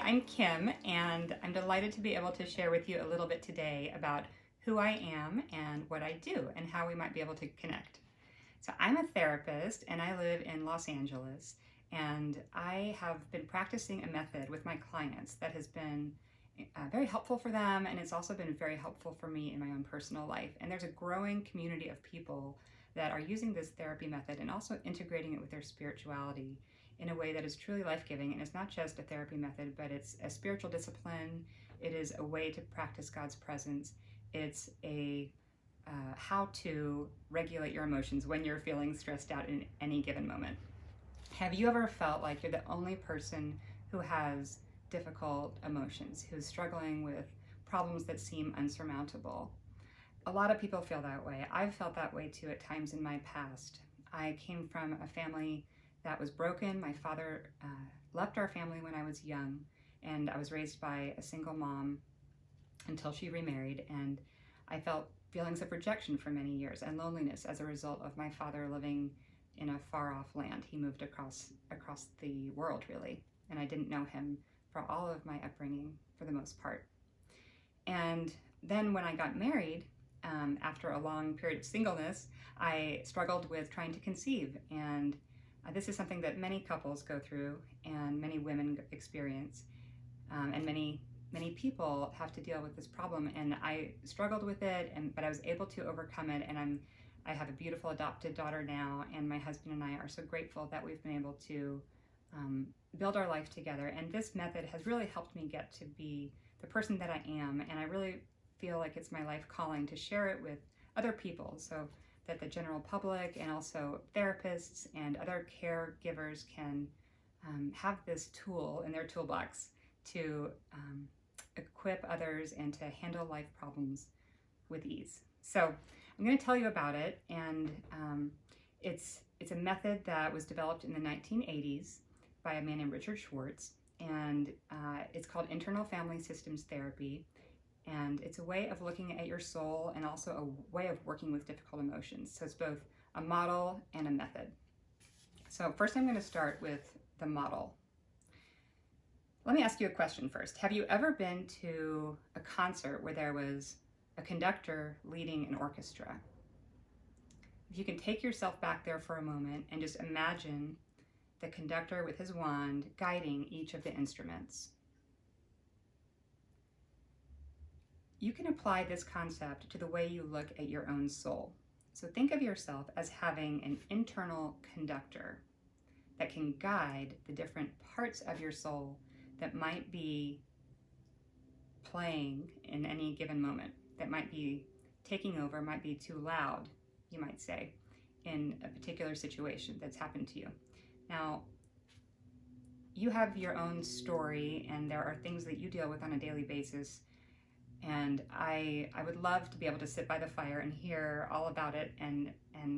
I'm Kim, and I'm delighted to be able to share with you a little bit today about who I am and what I do and how we might be able to connect. So I'm a therapist and I live in Los Angeles, and I have been practicing a method with my clients that has been very helpful for them, and it's also been very helpful for me in my own personal life. And there's a growing community of people that are using this therapy method and also integrating it with their spirituality in a way that is truly life-giving. And it's not just a therapy method, but it's a spiritual discipline. It is a way to practice God's presence. It's a how to regulate your emotions when you're feeling stressed out in any given moment. Have you ever felt like you're the only person who has difficult emotions, who's struggling with problems that seem unsurmountable? A lot of people feel that way. I've felt that way too at times in my past. I came from a family that was broken. My father left our family when I was young, and I was raised by a single mom until she remarried, and I felt feelings of rejection for many years and loneliness as a result of my father living in a far-off land. He moved across the world, really, and I didn't know him for all of my upbringing for the most part. And then when I got married, after a long period of singleness, I struggled with trying to conceive, and this is something that many couples go through and many women experience, and many people have to deal with this problem. And I struggled with it, but I was able to overcome it, and I have a beautiful adopted daughter now, and my husband and I are so grateful that we've been able to build our life together. And this method has really helped me get to be the person that I am, and I really feel like it's my life calling to share it with other people so that the general public and also therapists and other caregivers can have this tool in their toolbox to equip others and to handle life problems with ease. So I'm going to tell you about it, and it's a method that was developed in the 1980s by a man named Richard Schwartz, and it's called Internal Family Systems Therapy. And it's a way of looking at your soul and also a way of working with difficult emotions. So it's both a model and a method. So first I'm going to start with the model. Let me ask you a question first. Have you ever been to a concert where there was a conductor leading an orchestra? If you can take yourself back there for a moment and just imagine the conductor with his wand guiding each of the instruments. You can apply this concept to the way you look at your own soul. So think of yourself as having an internal conductor that can guide the different parts of your soul that might be playing in any given moment, that might be taking over, might be too loud, you might say, in a particular situation that's happened to you. Now, you have your own story, and there are things that you deal with on a daily basis. And I would love to be able to sit by the fire and hear all about it and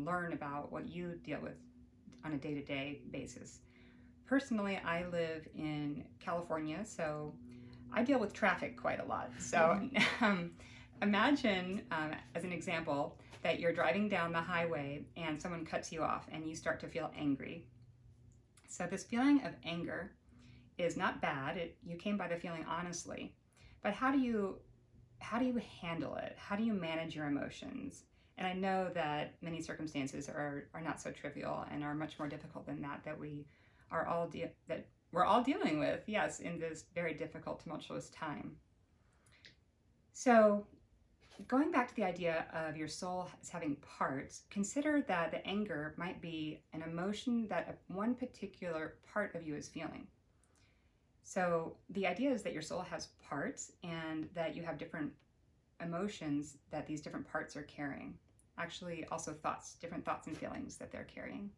learn about what you deal with on a day-to-day basis. Personally, I live in California, so I deal with traffic quite a lot. So imagine, as an example, that you're driving down the highway and someone cuts you off and you start to feel angry. So this feeling of anger is not bad. You came by the feeling honestly, but how do you handle it? How do you manage your emotions? And I know that many circumstances are not so trivial and are much more difficult than that we're all dealing with, yes, in this very difficult, tumultuous time. So going back to the idea of your soul as having parts, consider that the anger might be an emotion that one particular part of you is feeling. So the idea is that your soul has parts and that you have different emotions that these different parts are carrying. Actually, also different thoughts and feelings that they're carrying.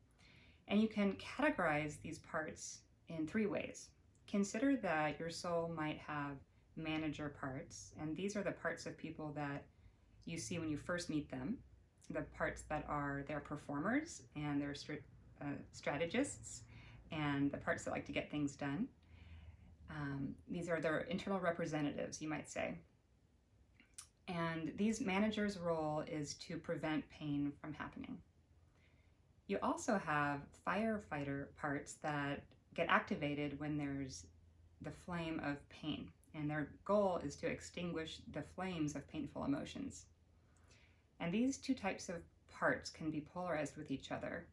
And you can categorize these parts in three ways. Consider that your soul might have manager parts, and these are the parts of people that you see when you first meet them, the parts that are their performers and their strategists, and the parts that like to get things done. These are their internal representatives, you might say. And these managers' role is to prevent pain from happening. You also have firefighter parts that get activated when there's the flame of pain, and their goal is to extinguish the flames of painful emotions. And these two types of parts can be polarized with each other.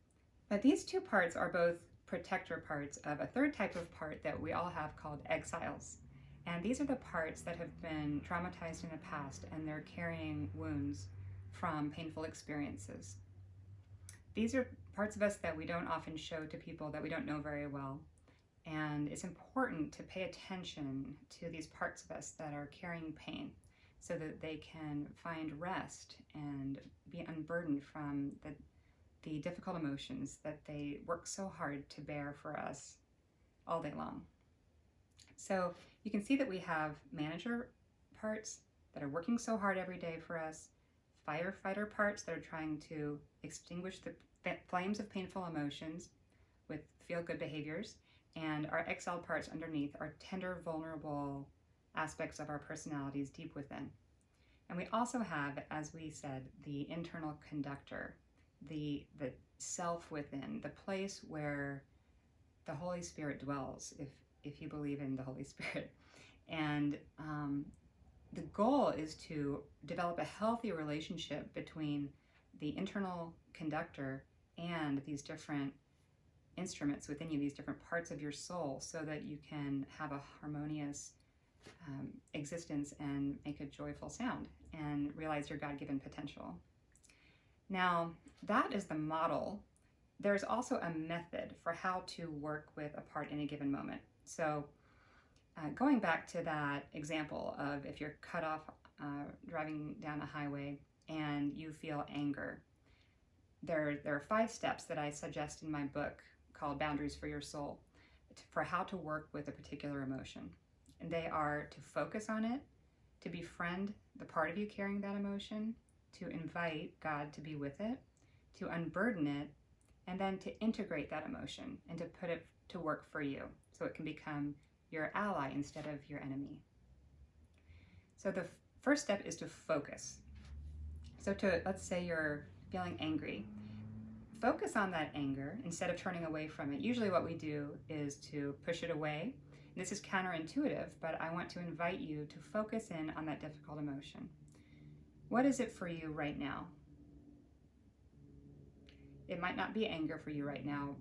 But these two parts are both protector parts of a third type of part that we all have called exiles. And these are the parts that have been traumatized in the past, and they're carrying wounds from painful experiences. These are parts of us that we don't often show to people that we don't know very well. And it's important to pay attention to these parts of us that are carrying pain so that they can find rest and be unburdened from the difficult emotions that they work so hard to bear for us all day long. So you can see that we have manager parts that are working so hard every day for us, firefighter parts that are trying to extinguish the flames of painful emotions with feel-good behaviors, and our exiled parts underneath are tender, vulnerable aspects of our personalities deep within. And we also have, as we said, the internal conductor, the self within, the place where the Holy Spirit dwells, if you believe in the Holy Spirit. And the goal is to develop a healthy relationship between the internal conductor and these different instruments within you, these different parts of your soul, so that you can have a harmonious existence and make a joyful sound and realize your God-given potential. Now, that is the model. There's also a method for how to work with a part in a given moment. So going back to that example of if you're cut off driving down a highway and you feel anger, there are 5 steps that I suggest in my book called Boundaries for Your Soul for how to work with a particular emotion. And they are to focus on it, to befriend the part of you carrying that emotion, to invite God to be with it, to unburden it, and then to integrate that emotion and to put it to work for you so it can become your ally instead of your enemy. So the first step is to focus. So let's say you're feeling angry. Focus on that anger instead of turning away from it. Usually what we do is to push it away. This is counterintuitive, but I want to invite you to focus in on that difficult emotion. What is it for you right now? It might not be anger for you right now.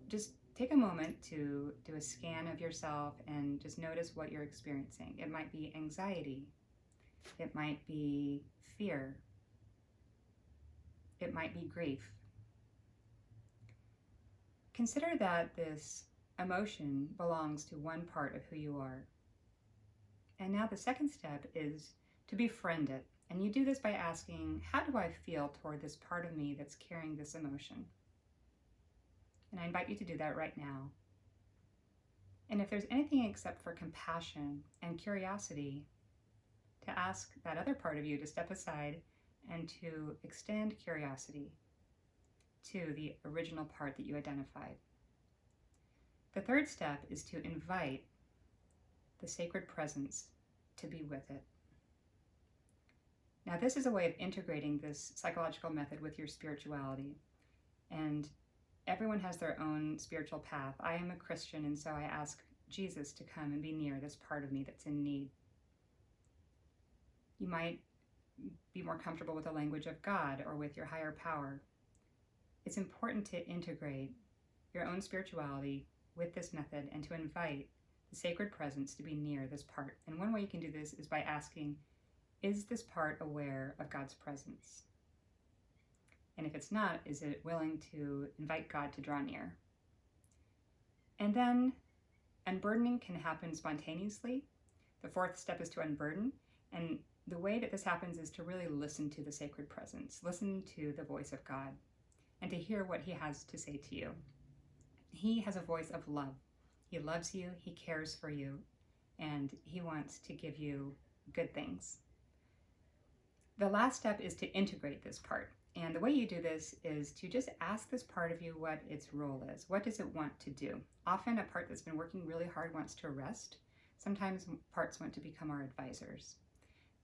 Just take a moment to do a scan of yourself and just notice what you're experiencing. It might be anxiety. It might be fear. It might be grief. Consider that this emotion belongs to one part of who you are. And now the second step is to befriend it. And you do this by asking, how do I feel toward this part of me that's carrying this emotion? And I invite you to do that right now. And if there's anything except for compassion and curiosity, to ask that other part of you to step aside and to extend curiosity to the original part that you identified. The third step is to invite the sacred presence to be with it. Now, this is a way of integrating this psychological method with your spirituality. And everyone has their own spiritual path. I am a Christian, and so I ask Jesus to come and be near this part of me that's in need. You might be more comfortable with the language of God or with your higher power. It's important to integrate your own spirituality with this method and to invite the sacred presence to be near this part. And one way you can do this is by asking, is this part aware of God's presence? And if it's not, is it willing to invite God to draw near? And then unburdening can happen spontaneously. The fourth step is to unburden. And the way that this happens is to really listen to the sacred presence, listen to the voice of God, and to hear what he has to say to you. He has a voice of love. He loves you, he cares for you, and he wants to give you good things. The last step is to integrate this part. And the way you do this is to just ask this part of you what its role is. What does it want to do? Often a part that's been working really hard wants to rest. Sometimes parts want to become our advisors.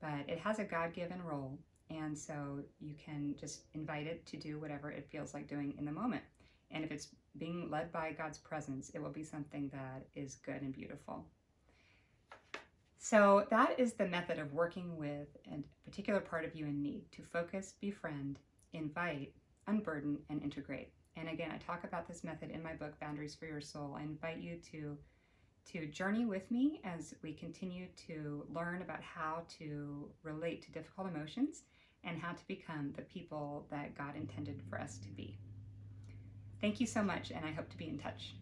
But it has a God-given role, and so you can just invite it to do whatever it feels like doing in the moment. And if it's being led by God's presence, it will be something that is good and beautiful. So that is the method of working with a particular part of you in need to focus, befriend, invite, unburden, and integrate. And again, I talk about this method in my book, Boundaries for Your Soul. I invite you to journey with me as we continue to learn about how to relate to difficult emotions and how to become the people that God intended for us to be. Thank you so much, and I hope to be in touch.